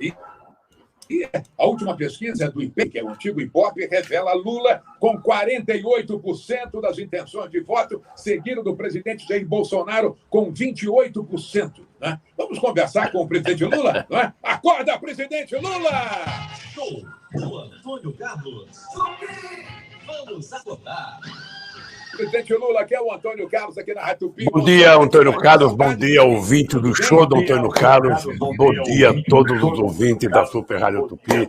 E a última pesquisa do IPEC, que é o antigo IPOP, revela Lula com 48% das intenções de voto, seguido do presidente Jair Bolsonaro com 28%. Né? Vamos conversar com o presidente Lula? Não é? Acorda, presidente Lula! Show do Antônio Carlos. Vamos acordar. Presidente Lula, aqui é o Antônio Carlos, aqui na Rádio Tupi. Bom dia, Antônio Carlos. Bom dia, ouvinte do show do Antônio Carlos. Bom dia a todos os ouvintes da Super Rádio Tupi.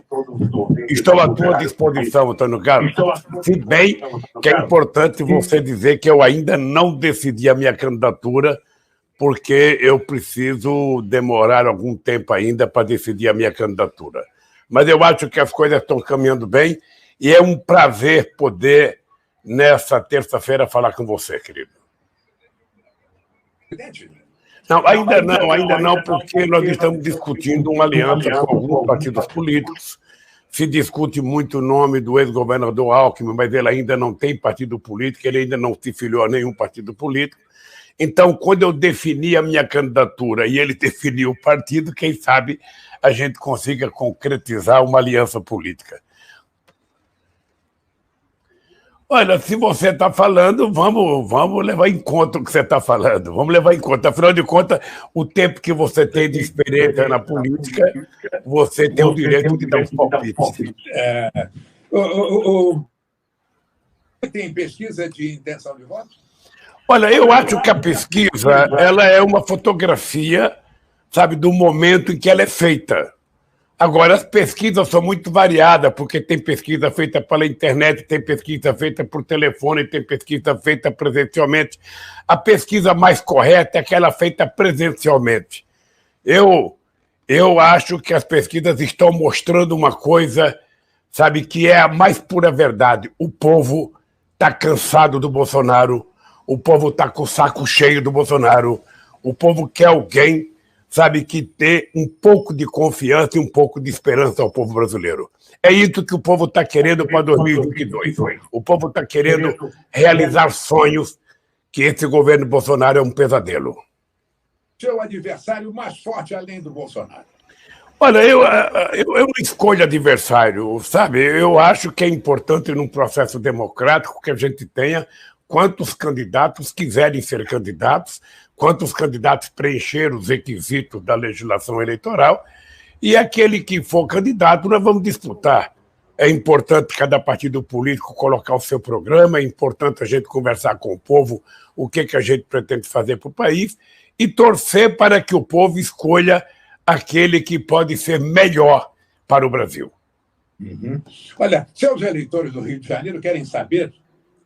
Estou à tua disposição, Antônio Carlos. Se bem que é importante você dizer que eu ainda não decidi a minha candidatura, porque eu preciso demorar algum tempo ainda para decidir a minha candidatura. Mas eu acho que as coisas estão caminhando bem e é um prazer poder, nessa terça-feira, falar com você, querido. Não, ainda não, porque nós estamos discutindo uma aliança com alguns partidos políticos. Se discute muito o nome do ex-governador Alckmin, mas ele ainda não tem partido político, ele ainda não se filiou a nenhum partido político. Então, quando eu defini a minha candidatura e ele definiu o partido, quem sabe a gente consiga concretizar uma aliança política. Olha, se você está falando, vamos levar em conta o que você está falando. Vamos levar em conta. Afinal de contas, o tempo que você tem de experiência na política, você tem o direito de dar uns palpites. Tem pesquisa de intenção de voto? Olha, eu acho que a pesquisa ela é uma fotografia, sabe, do momento em que ela é feita. Agora, as pesquisas são muito variadas, porque tem pesquisa feita pela internet, tem pesquisa feita por telefone, tem pesquisa feita presencialmente. A pesquisa mais correta é aquela feita presencialmente. Eu acho que as pesquisas estão mostrando uma coisa, sabe, que é a mais pura verdade. O povo está cansado do Bolsonaro, o povo está com o saco cheio do Bolsonaro, o povo quer alguém, sabe, que ter um pouco de confiança e um pouco de esperança ao povo brasileiro. É isso que o povo está querendo para 2022. O povo está querendo realizar sonhos que esse governo Bolsonaro é um pesadelo. Seu adversário mais forte além do Bolsonaro? Olha, eu não escolho adversário, sabe? Eu acho que é importante num processo democrático que a gente tenha quantos candidatos quiserem ser candidatos, quantos candidatos preencheram os requisitos da legislação eleitoral, e aquele que for candidato nós vamos disputar. É importante cada partido político colocar o seu programa, é importante a gente conversar com o povo o que a gente pretende fazer para o país e torcer para que o povo escolha aquele que pode ser melhor para o Brasil. Uhum. Olha, seus eleitores do Rio de Janeiro querem saber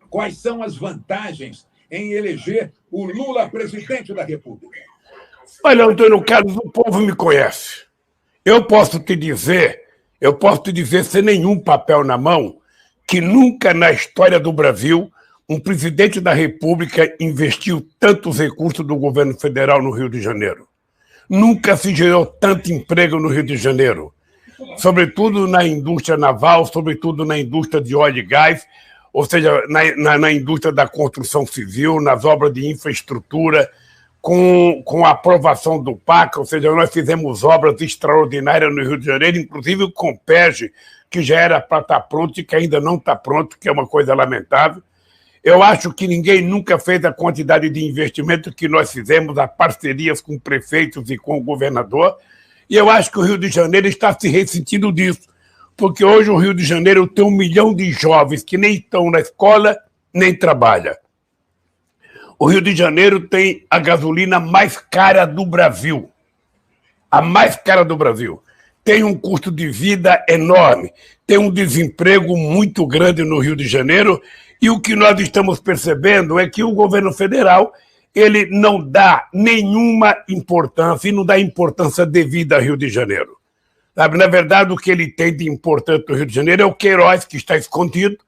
quais são as vantagens em eleger o Lula presidente da República. Olha, Antônio Carlos, o povo me conhece. Eu posso te dizer sem nenhum papel na mão, que nunca na história do Brasil um presidente da República investiu tantos recursos do governo federal no Rio de Janeiro. Nunca se gerou tanto emprego no Rio de Janeiro, sobretudo na indústria naval, sobretudo na indústria de óleo e gás, ou seja, na indústria da construção civil, nas obras de infraestrutura, com a aprovação do PAC, ou seja, nós fizemos obras extraordinárias no Rio de Janeiro, inclusive o Compege, que já era para estar pronto e que ainda não está pronto, que é uma coisa lamentável. Eu acho que ninguém nunca fez a quantidade de investimento que nós fizemos, as parcerias com prefeitos e com o governador, e eu acho que o Rio de Janeiro está se ressentindo disso, porque hoje o Rio de Janeiro tem 1 milhão de jovens que nem estão na escola, nem trabalham. O Rio de Janeiro tem a gasolina mais cara do Brasil. A mais cara do Brasil. Tem um custo de vida enorme, tem um desemprego muito grande no Rio de Janeiro, e o que nós estamos percebendo é que o governo federal ele não dá nenhuma importância, e não dá importância devida ao Rio de Janeiro. Sabe, na verdade, o que ele tem de importante no Rio de Janeiro é o Queiroz, que está escondido,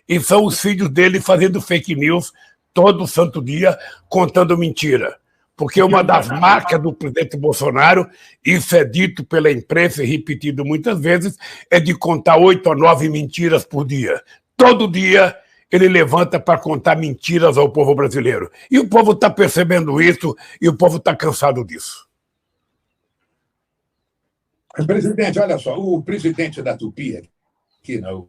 e são os filhos dele fazendo fake news todo santo dia, contando mentira. Porque uma das marcas do presidente Bolsonaro, isso é dito pela imprensa e repetido muitas vezes, é de contar 8 a 9 mentiras por dia. Todo dia ele levanta para contar mentiras ao povo brasileiro. E o povo está percebendo isso e o povo está cansado disso. Presidente, olha só, o presidente da Tupi, aqui, não,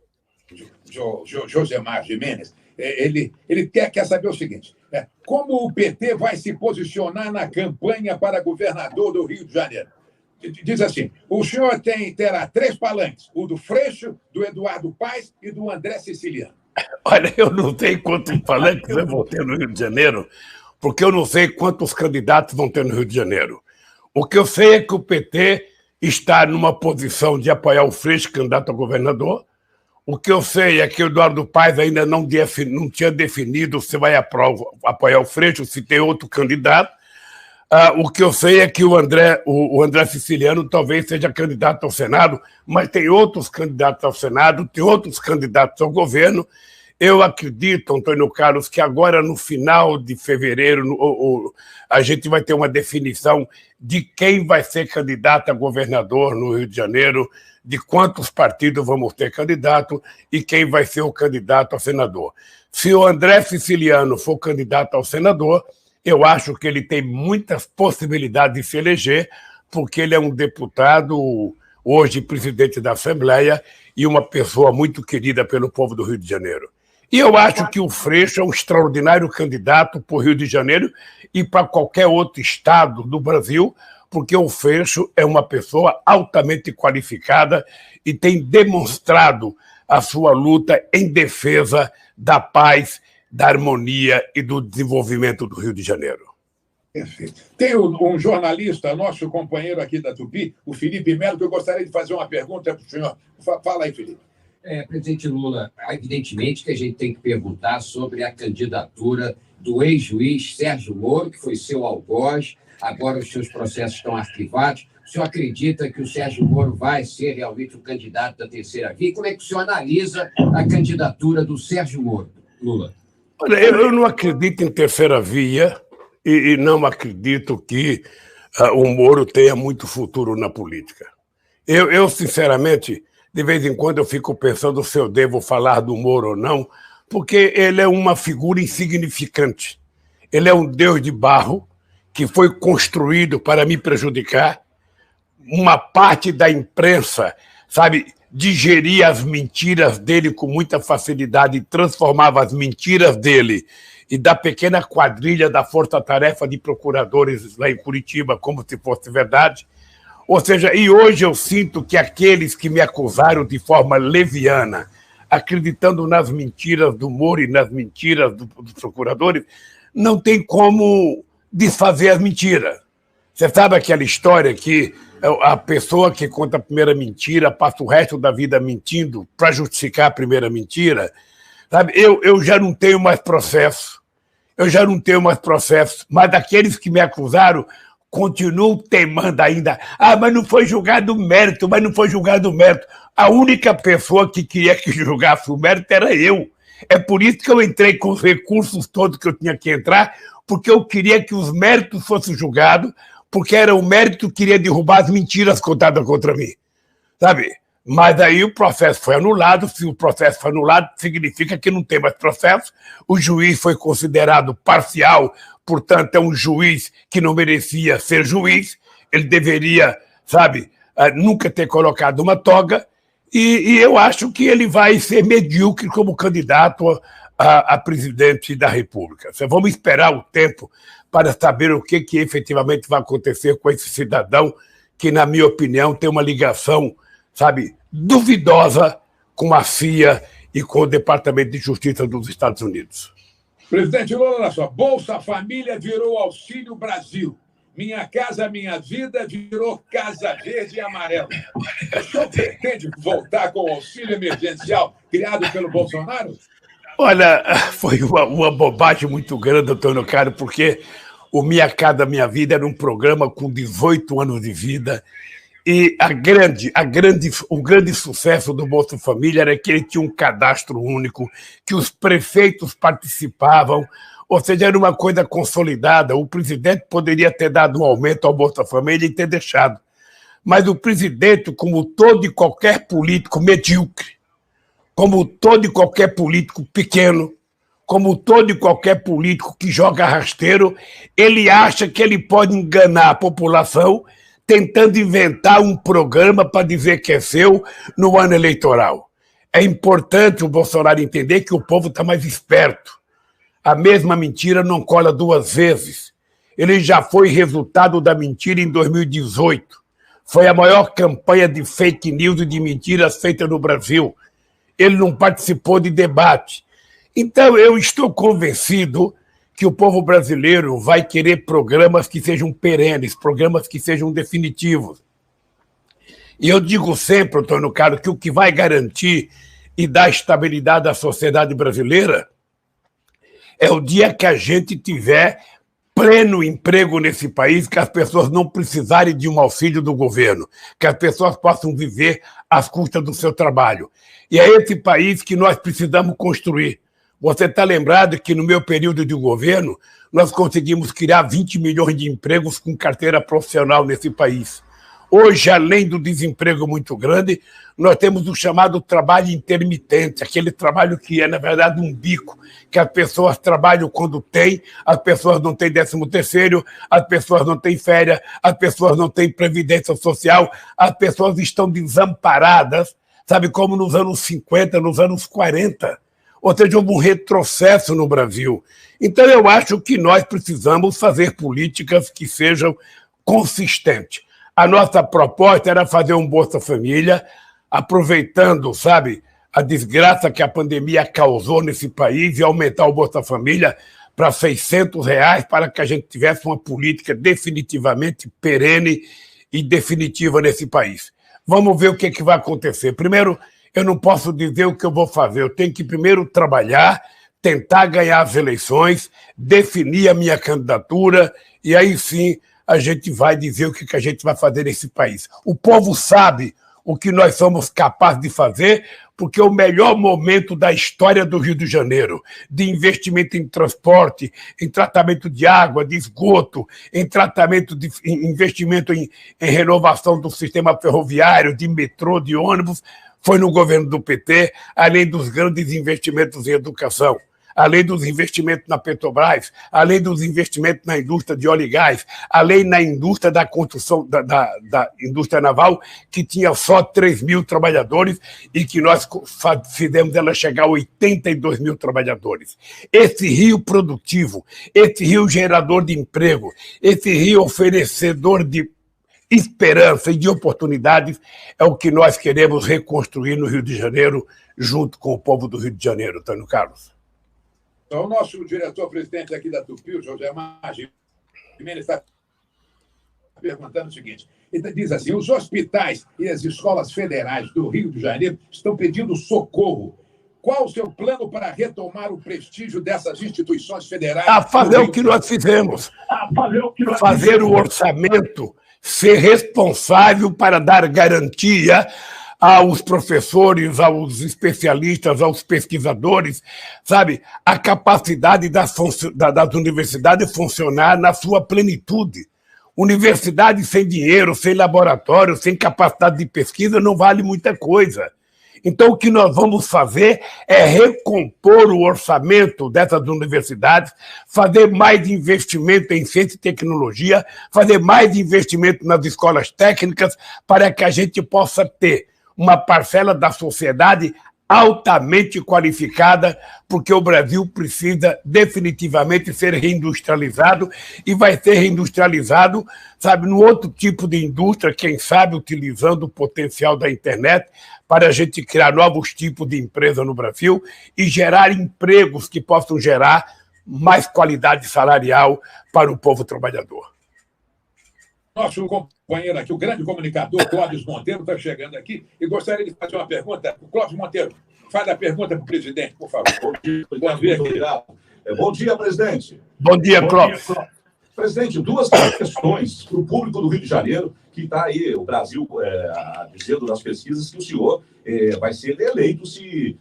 Josemar Gimenez, ele quer saber o seguinte: como o PT vai se posicionar na campanha para governador do Rio de Janeiro? Diz assim: o senhor terá 3 palanques, o do Freixo, do Eduardo Paes e do André Siciliano. Olha, eu não sei quantos palanques eu vou ter no Rio de Janeiro, porque eu não sei quantos candidatos vão ter no Rio de Janeiro. O que eu sei é que o PT está numa posição de apoiar o Freixo, candidato a governador. O que eu sei é que o Eduardo Paes ainda não tinha definido se vai apoiar o Freixo, se tem outro candidato. O que eu sei é que o André Siciliano talvez seja candidato ao Senado, mas tem outros candidatos ao Senado, tem outros candidatos ao governo. Eu acredito, Antônio Carlos, que agora, no final de fevereiro, a gente vai ter uma definição de quem vai ser candidato a governador no Rio de Janeiro, de quantos partidos vamos ter candidato e quem vai ser o candidato a senador. Se o André Siciliano for candidato ao senador, eu acho que ele tem muitas possibilidades de se eleger, porque ele é um deputado, hoje presidente da Assembleia, e uma pessoa muito querida pelo povo do Rio de Janeiro. E eu acho que o Freixo é um extraordinário candidato para o Rio de Janeiro e para qualquer outro estado do Brasil, porque o Freixo é uma pessoa altamente qualificada e tem demonstrado a sua luta em defesa da paz, da harmonia e do desenvolvimento do Rio de Janeiro. Perfeito. Tem um jornalista, nosso companheiro aqui da Tupi, o Felipe Melo, que eu gostaria de fazer uma pergunta para o senhor. Fala aí, Felipe. Presidente Lula, evidentemente que a gente tem que perguntar sobre a candidatura do ex-juiz Sérgio Moro, que foi seu algoz, agora os seus processos estão arquivados. O senhor acredita que o Sérgio Moro vai ser realmente o candidato da terceira via? E como é que o senhor analisa a candidatura do Sérgio Moro, Lula? Olha, eu não acredito em terceira via e não acredito que o Moro tenha muito futuro na política. Eu, sinceramente, de vez em quando eu fico pensando se eu devo falar do Moro ou não, porque ele é uma figura insignificante. Ele é um deus de barro que foi construído para me prejudicar. Uma parte da imprensa, sabe, digeria as mentiras dele com muita facilidade e transformava as mentiras dele e da pequena quadrilha da força-tarefa de procuradores lá em Curitiba como se fosse verdade. Ou seja, e hoje eu sinto que aqueles que me acusaram de forma leviana, acreditando nas mentiras do Moro e nas mentiras dos procuradores, não tem como desfazer as mentiras. Você sabe aquela história que a pessoa que conta a primeira mentira passa o resto da vida mentindo para justificar a primeira mentira? Sabe? Eu já não tenho mais processo. Mas daqueles que me acusaram, continuam teimando ainda. Mas não foi julgado o mérito, A única pessoa que queria que julgasse o mérito era eu. É por isso que eu entrei com os recursos todos que eu tinha que entrar, porque eu queria que os méritos fossem julgados, porque era o mérito que queria derrubar as mentiras contadas contra mim. Sabe? Mas aí o processo foi anulado. Se o processo foi anulado, significa que não tem mais processo. O juiz foi considerado parcial, portanto, é um juiz que não merecia ser juiz. Ele deveria, sabe, nunca ter colocado uma toga. E eu acho que ele vai ser medíocre como candidato a presidente da República. Vamos esperar o tempo para saber o que efetivamente vai acontecer com esse cidadão que, na minha opinião, tem uma ligação, sabe, duvidosa com a CIA e com o Departamento de Justiça dos Estados Unidos. Presidente Lula, olha só, Bolsa Família virou Auxílio Brasil. Minha Casa Minha Vida virou Casa Verde e Amarela. O senhor pretende voltar com o auxílio emergencial criado pelo Bolsonaro? Olha, foi uma bobagem muito grande, Antônio Carlos, porque o Minha Casa Minha Vida era um programa com 18 anos de vida e o grande sucesso do Bolsa Família era que ele tinha um cadastro único, que os prefeitos participavam, ou seja, era uma coisa consolidada. O presidente poderia ter dado um aumento ao Bolsa Família e ter deixado. Mas o presidente, como todo e qualquer político medíocre, como todo e qualquer político pequeno, como todo e qualquer político que joga rasteiro, ele acha que ele pode enganar a população tentando inventar um programa para dizer que é seu no ano eleitoral. É importante o Bolsonaro entender que o povo está mais esperto. A mesma mentira não cola duas vezes. Ele já foi resultado da mentira em 2018. Foi a maior campanha de fake news e de mentiras feita no Brasil. Ele não participou de debate. Então, eu estou convencido que o povo brasileiro vai querer programas que sejam perenes, programas que sejam definitivos. E eu digo sempre, Antônio Carlos, que o que vai garantir e dar estabilidade à sociedade brasileira é o dia que a gente tiver pleno emprego nesse país, que as pessoas não precisarem de um auxílio do governo, que as pessoas possam viver às custas do seu trabalho. E é esse país que nós precisamos construir. Você está lembrado que no meu período de governo nós conseguimos criar 20 milhões de empregos com carteira profissional nesse país. Hoje, além do desemprego muito grande, nós temos o chamado trabalho intermitente, aquele trabalho que é, na verdade, um bico, que as pessoas trabalham quando tem, as pessoas não têm 13º, as pessoas não têm férias, as pessoas não têm previdência social, as pessoas estão desamparadas, sabe, como nos anos 50, nos anos 40. Ou seja, houve um retrocesso no Brasil. Então, eu acho que nós precisamos fazer políticas que sejam consistentes. A nossa proposta era fazer um Bolsa Família, aproveitando, sabe, a desgraça que a pandemia causou nesse país e aumentar o Bolsa Família para R$600 para que a gente tivesse uma política definitivamente perene e definitiva nesse país. Vamos ver o que vai acontecer. Primeiro, eu não posso dizer o que eu vou fazer. Eu tenho que primeiro trabalhar, tentar ganhar as eleições, definir a minha candidatura e aí sim a gente vai dizer o que a gente vai fazer nesse país. O povo sabe o que nós somos capazes de fazer, porque é o melhor momento da história do Rio de Janeiro, de investimento em transporte, em tratamento de água, de esgoto, em tratamento de investimento em renovação do sistema ferroviário, de metrô, de ônibus, foi no governo do PT, além dos grandes investimentos em educação, além dos investimentos na Petrobras, além dos investimentos na indústria de óleo e gás, além na indústria da construção, da indústria naval, que tinha só 3 mil trabalhadores e que nós fizemos ela chegar a 82 mil trabalhadores. Esse rio produtivo, esse rio gerador de emprego, esse rio oferecedor de esperança e de oportunidades é o que nós queremos reconstruir no Rio de Janeiro, junto com o povo do Rio de Janeiro, Antônio Carlos. O nosso diretor-presidente aqui da Tupi, o José Margem, está perguntando o seguinte, ele diz assim, os hospitais e as escolas federais do Rio de Janeiro estão pedindo socorro. Qual o seu plano para retomar o prestígio dessas instituições federais? Fazer o que nós fizemos. Fazer o orçamento, ser responsável para dar garantia aos professores, aos especialistas, aos pesquisadores, sabe, a capacidade das universidades funcionar na sua plenitude. Universidade sem dinheiro, sem laboratório, sem capacidade de pesquisa não vale muita coisa. Então, o que nós vamos fazer é recompor o orçamento dessas universidades, fazer mais investimento em ciência e tecnologia, fazer mais investimento nas escolas técnicas, para que a gente possa ter uma parcela da sociedade altamente qualificada, porque o Brasil precisa definitivamente ser reindustrializado e vai ser reindustrializado, sabe, no outro tipo de indústria, quem sabe utilizando o potencial da internet para a gente criar novos tipos de empresa no Brasil e gerar empregos que possam gerar mais qualidade salarial para o povo trabalhador. Nosso companheiro aqui, o grande comunicador Clóvis Monteiro, está chegando aqui e gostaria de fazer uma pergunta. Clóvis Monteiro, faz a pergunta para o presidente, por favor. Bom dia, obrigado. Bom dia, presidente. Bom dia, Clóvis. Presidente, duas questões para o público do Rio de Janeiro, que está aí, o Brasil, dizendo nas pesquisas que o senhor vai ser eleito se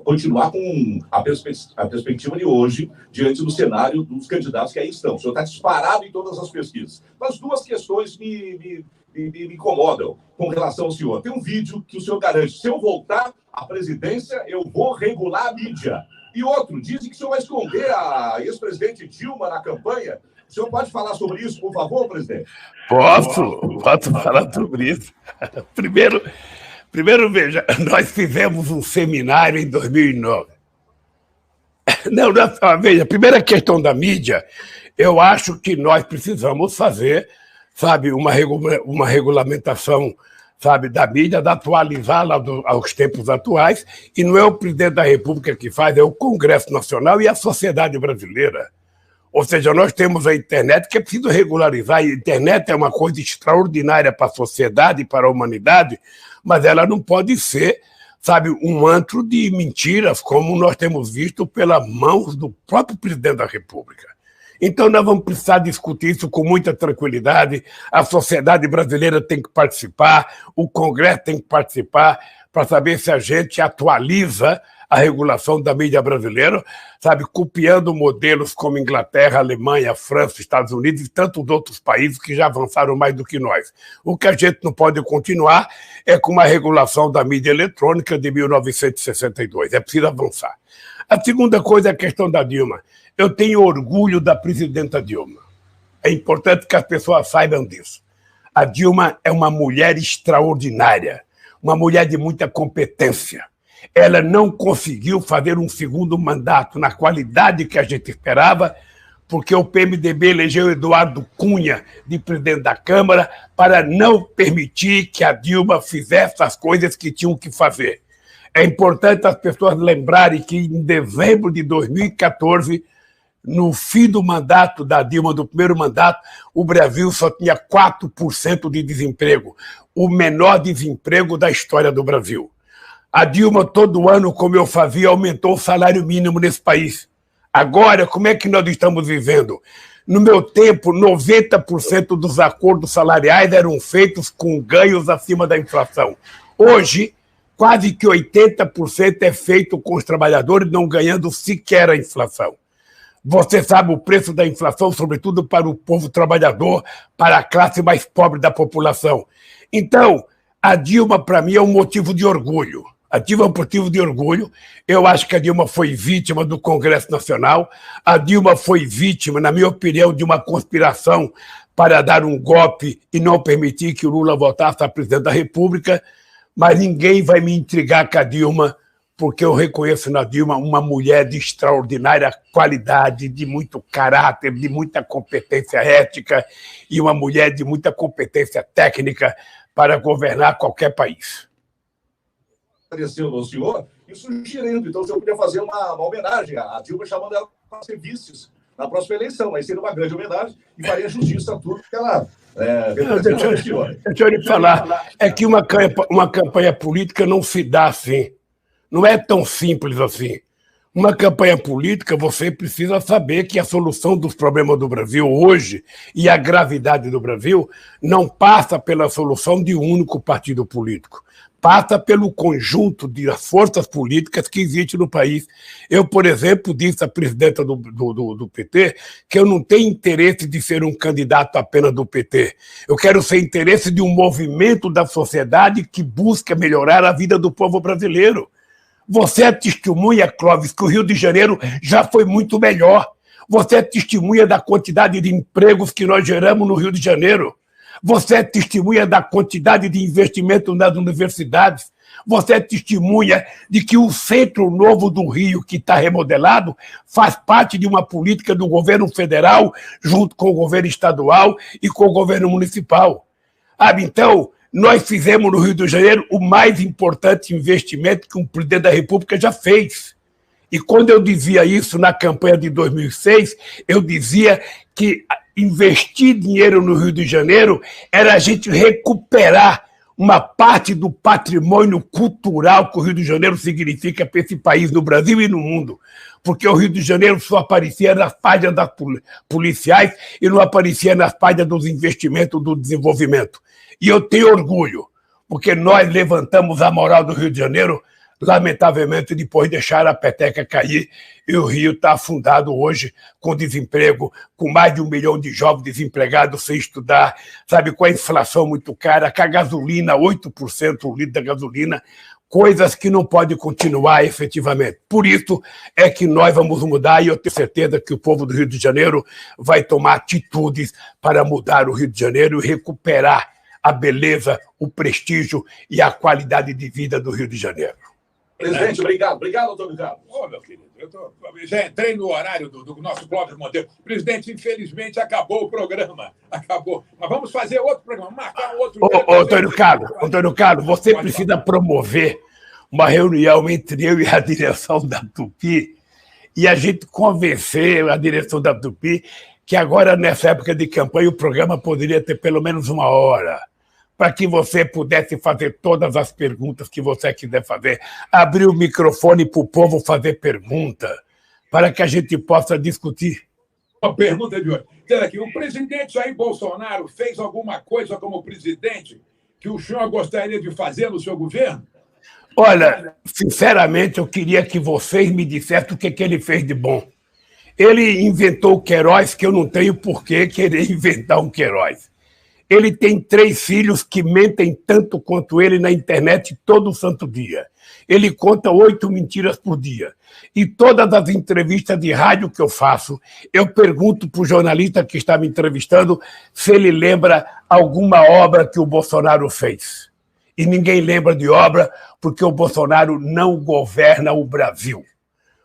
continuar com a perspectiva de hoje, diante do cenário dos candidatos que aí estão. O senhor está disparado em todas as pesquisas. Mas duas questões me incomodam com relação ao senhor. Tem um vídeo que o senhor garante, se eu voltar à presidência, eu vou regular a mídia. E outro, dizem que o senhor vai esconder a ex-presidente Dilma na campanha O senhor pode falar sobre isso, por favor, presidente? Posso falar sobre isso. Primeiro, veja, nós fizemos um seminário em 2009. Não, veja, a primeira questão da mídia, eu acho que nós precisamos fazer, sabe, uma regulamentação, sabe, da mídia, de atualizá-la aos tempos atuais, e não é o presidente da República que faz, é o Congresso Nacional e a sociedade brasileira. Ou seja, nós temos a internet que é preciso regularizar. A internet é uma coisa extraordinária para a sociedade e para a humanidade, mas ela não pode ser, sabe, um antro de mentiras, como nós temos visto pelas mãos do próprio presidente da República. Então, nós vamos precisar discutir isso com muita tranquilidade. A sociedade brasileira tem que participar, o Congresso tem que participar, para saber se a gente atualiza a regulação da mídia brasileira, sabe, copiando modelos como Inglaterra, Alemanha, França, Estados Unidos e tantos outros países que já avançaram mais do que nós. O que a gente não pode continuar é com uma regulação da mídia eletrônica de 1962. É preciso avançar. A segunda coisa é a questão da Dilma. Eu tenho orgulho da presidenta Dilma. É importante que as pessoas saibam disso. A Dilma é uma mulher extraordinária, uma mulher de muita competência. Ela não conseguiu fazer um segundo mandato na qualidade que a gente esperava, porque o PMDB elegeu Eduardo Cunha de presidente da Câmara para não permitir que a Dilma fizesse as coisas que tinham que fazer. É importante as pessoas lembrarem que em dezembro de 2014, no fim do mandato da Dilma, do primeiro mandato, o Brasil só tinha 4% de desemprego, o menor desemprego da história do Brasil. A Dilma, todo ano, como eu fazia, aumentou o salário mínimo nesse país. Agora, como é que nós estamos vivendo? No meu tempo, 90% dos acordos salariais eram feitos com ganhos acima da inflação. Hoje, quase que 80% é feito com os trabalhadores não ganhando sequer a inflação. Você sabe o preço da inflação, sobretudo para o povo trabalhador, para a classe mais pobre da população. Então, a Dilma, para mim, é um motivo de orgulho. A Dilma é um motivo de orgulho. Eu acho que a Dilma foi vítima do Congresso Nacional. A Dilma foi vítima, na minha opinião, de uma conspiração para dar um golpe e não permitir que o Lula voltasse a presidente da República. Mas ninguém vai me intrigar com a Dilma, porque eu reconheço na Dilma uma mulher de extraordinária qualidade, de muito caráter, de muita competência ética e uma mulher de muita competência técnica para governar qualquer país. Apareceu no senhor e sugerindo, então o senhor podia fazer uma homenagem à Dilma, chamando ela para ser vice na próxima eleição. Aí seria uma grande homenagem e faria justiça a tudo que ela Deixa eu lhe falar, é que uma campanha política não se dá assim. Não é tão simples assim. Uma campanha política, você precisa saber que a solução dos problemas do Brasil hoje e a gravidade do Brasil não passa pela solução de um único partido político. Passa pelo conjunto de forças políticas que existem no país. Eu, por exemplo, disse à presidenta do PT que eu não tenho interesse de ser um candidato apenas do PT. Eu quero ser interesse de um movimento da sociedade que busca melhorar a vida do povo brasileiro. Você é testemunha, Clóvis, que o Rio de Janeiro já foi muito melhor. Você é testemunha da quantidade de empregos que nós geramos no Rio de Janeiro. Você é testemunha da quantidade de investimento nas universidades. Você é testemunha de que o Centro Novo do Rio, que está remodelado, faz parte de uma política do governo federal, junto com o governo estadual e com o governo municipal. Então, nós fizemos no Rio de Janeiro o mais importante investimento que um presidente da República já fez. E quando eu dizia isso na campanha de 2006, eu dizia que investir dinheiro no Rio de Janeiro era a gente recuperar uma parte do patrimônio cultural que o Rio de Janeiro significa para esse país, no Brasil e no mundo. Porque o Rio de Janeiro só aparecia nas páginas das policiais e não aparecia nas páginas dos investimentos do desenvolvimento. E eu tenho orgulho, porque nós levantamos a moral do Rio de Janeiro, lamentavelmente, depois deixaram a peteca cair e o Rio está afundado hoje com desemprego, com mais de 1 milhão de jovens desempregados sem estudar, sabe, com a inflação muito cara, com a gasolina, 8% o litro da gasolina, coisas que não podem continuar efetivamente. Por isso é que nós vamos mudar e eu tenho certeza que o povo do Rio de Janeiro vai tomar atitudes para mudar o Rio de Janeiro e recuperar a beleza, o prestígio e a qualidade de vida do Rio de Janeiro. Presidente, obrigado. Obrigado, Antônio Carlos. Ô, meu querido, já entrei no horário do nosso Clóvis Monteiro. Presidente, infelizmente, acabou o programa. Acabou. Mas vamos fazer outro programa, marcar um outro... Antônio Carlos, você precisa promover uma reunião entre eu e a direção da Tupi e a gente convencer a direção da Tupi que agora, nessa época de campanha, o programa poderia ter pelo menos 1 hora, para que você pudesse fazer todas as perguntas que você quiser fazer, abrir o microfone para o povo fazer pergunta, para que a gente possa discutir. Uma pergunta de hoje. Aqui, o presidente Jair Bolsonaro fez alguma coisa como presidente que o senhor gostaria de fazer no seu governo? Olha, sinceramente, eu queria que vocês me dissessem o que ele fez de bom. Ele inventou o Queiroz, que eu não tenho por que querer inventar um Queiroz. Ele tem 3 filhos que mentem tanto quanto ele na internet todo santo dia. Ele conta 8 mentiras por dia. E todas as entrevistas de rádio que eu faço, eu pergunto para o jornalista que está me entrevistando se ele lembra alguma obra que o Bolsonaro fez. E ninguém lembra de obra porque o Bolsonaro não governa o Brasil.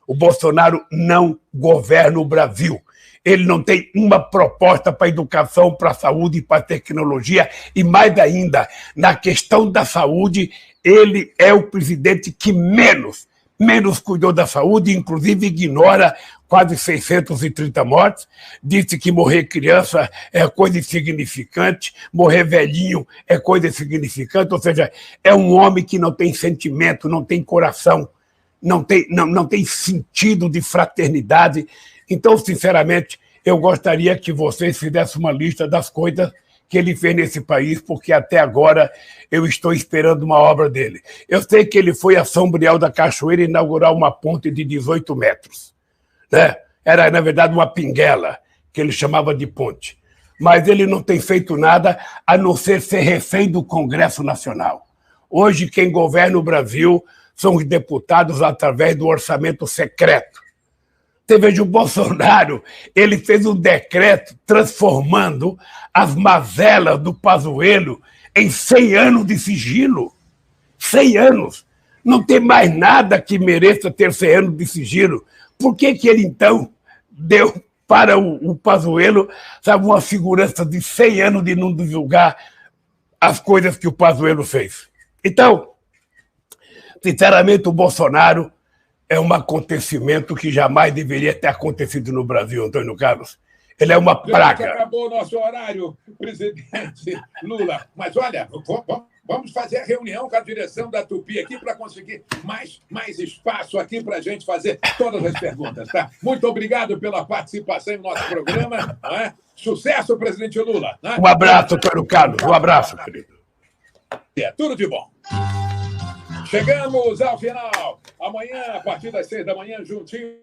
O Bolsonaro não governa o Brasil. Ele não tem uma proposta para a educação, para a saúde e para a tecnologia. E mais ainda, na questão da saúde, ele é o presidente que menos cuidou da saúde, inclusive ignora quase 630 mortes. Disse que morrer criança é coisa insignificante, morrer velhinho é coisa insignificante. Ou seja, é um homem que não tem sentimento, não tem coração, não tem sentido de fraternidade. Então, sinceramente, eu gostaria que vocês fizessem uma lista das coisas que ele fez nesse país, porque até agora eu estou esperando uma obra dele. Eu sei que ele foi a São Briel da Cachoeira inaugurar uma ponte de 18 metros. Né? Era, na verdade, uma pinguela, que ele chamava de ponte. Mas ele não tem feito nada a não ser refém do Congresso Nacional. Hoje, quem governa o Brasil são os deputados através do orçamento secreto. Você veja, o Bolsonaro, ele fez um decreto transformando as mazelas do Pazuello em 100 anos de sigilo. 100 anos. Não tem mais nada que mereça ter 100 anos de sigilo. Por que ele, então, deu para o Pazuello, sabe, uma segurança de 100 anos de não divulgar as coisas que o Pazuello fez? Então, sinceramente, o Bolsonaro é um acontecimento que jamais deveria ter acontecido no Brasil, Antônio Carlos. Ele é uma praga. Acabou o nosso horário, presidente Lula. Mas, olha, vamos fazer a reunião com a direção da Tupi aqui para conseguir mais espaço aqui para a gente fazer todas as perguntas, tá? Muito obrigado pela participação no nosso programa. Né? Sucesso, presidente Lula. Né? Um abraço, Antônio Carlos. Um abraço, querido. Tudo de bom. Chegamos ao final. Amanhã, a partir das 6 da manhã, juntinho.